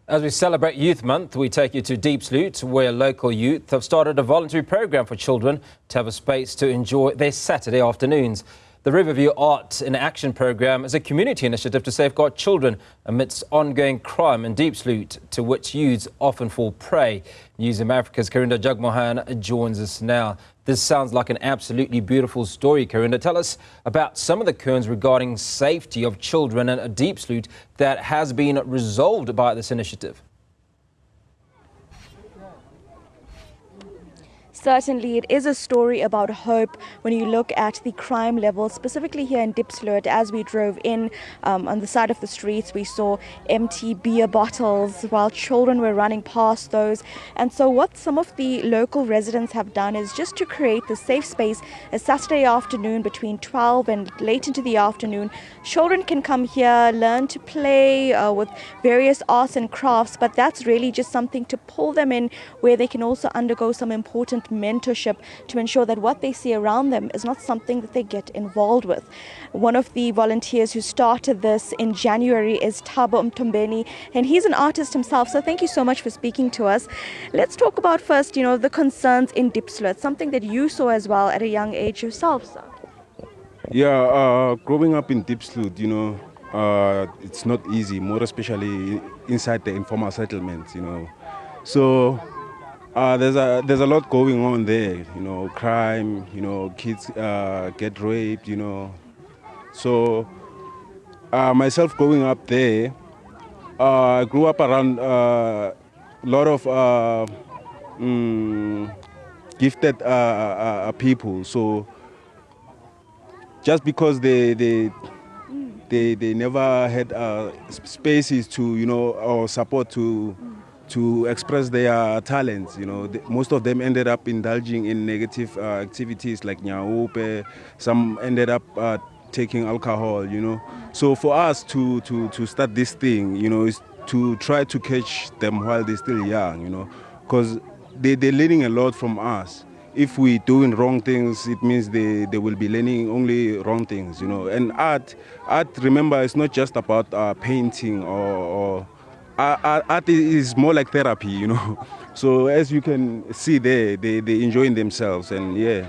As we celebrate Youth Month, we take you to Diepsloot, where local youth have started a voluntary program for children to have a space to enjoy their Saturday afternoons. The Riverview Art in Action program is a community initiative to safeguard children amidst ongoing crime in Diepsloot, to which youths often fall prey. Newzroom Afrika's Karinda Jagmohan joins us now. This sounds like an absolutely beautiful story, Karinda. Tell us about some of the concerns regarding safety of children in Diepsloot that has been resolved by this initiative. Certainly, it is a story about hope when you look at the crime level, specifically here in Diepsloot. As we drove in on the side of the streets, we saw empty beer bottles while children were running past those. And so what some of the local residents have done is just to create the safe space. A Saturday afternoon between 12 and late into the afternoon, children can come here, learn to play with various arts and crafts, but that's really just something to pull them in, where they can also undergo some important mentorship to ensure that what they see around them is not something that they get involved with. One of the volunteers who started this in January is Thabo Mtombeni, and he's an artist himself, so thank you so much for speaking to us. Let's talk about first, the concerns in Diepsloot, something that you saw as well at a young age yourself, sir. Yeah, growing up in Diepsloot, it's not easy, more especially inside the informal settlements, So there's a lot going on there, crime, kids get raped, So myself growing up there, I grew up around a lot of gifted people. So just because they never had spaces to, or support to express their talents, most of them ended up indulging in negative activities like nyaupe. Some ended up taking alcohol, So for us to start this thing, is to try to catch them while they're still young, because they're learning a lot from us. If we're doing wrong things, it means they will be learning only wrong things, And art, remember, it's not just about painting or art is more like therapy, So as you can see there, they're enjoying themselves, and yeah.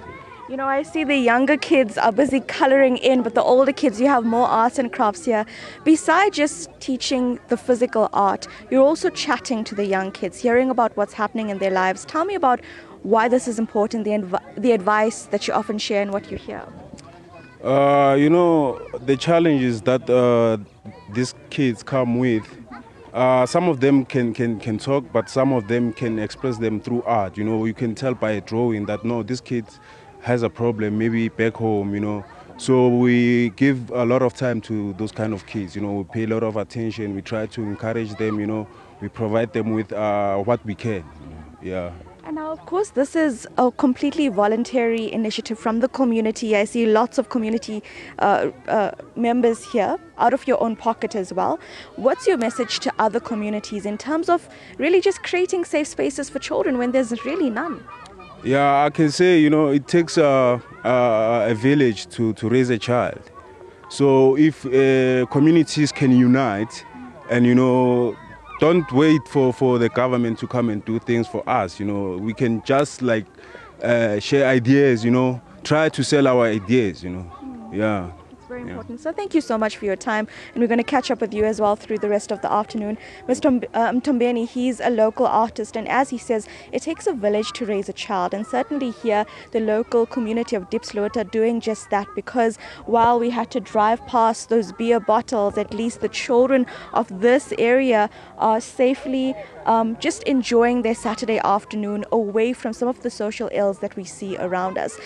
I see the younger kids are busy coloring in, but the older kids, you have more arts and crafts here. Besides just teaching the physical art, you're also chatting to the young kids, hearing about what's happening in their lives. Tell me about why this is important, the advice that you often share and what you hear. The challenges that these kids come with, some of them can talk, but some of them can express them through art. You can tell by a drawing that, no, this kid has a problem, maybe back home, So we give a lot of time to those kind of kids, we pay a lot of attention, we try to encourage them, we provide them with what we can, yeah. And now, of course, this is a completely voluntary initiative from the community. I see lots of community members here, out of your own pocket as well. What's your message to other communities in terms of really just creating safe spaces for children when there's really none? Yeah, I can say, it takes a village to raise a child. So if communities can unite and, don't wait for the government to come and do things for us, we can just share ideas, try to sell our ideas, yeah. It's very important. So thank you so much for your time, and we're going to catch up with you as well through the rest of the afternoon. Mr. Mtombeni, he's a local artist, and as he says, it takes a village to raise a child, and certainly here the local community of Diepsloot are doing just that, because while we had to drive past those beer bottles, at least the children of this area are safely just enjoying their Saturday afternoon away from some of the social ills that we see around us.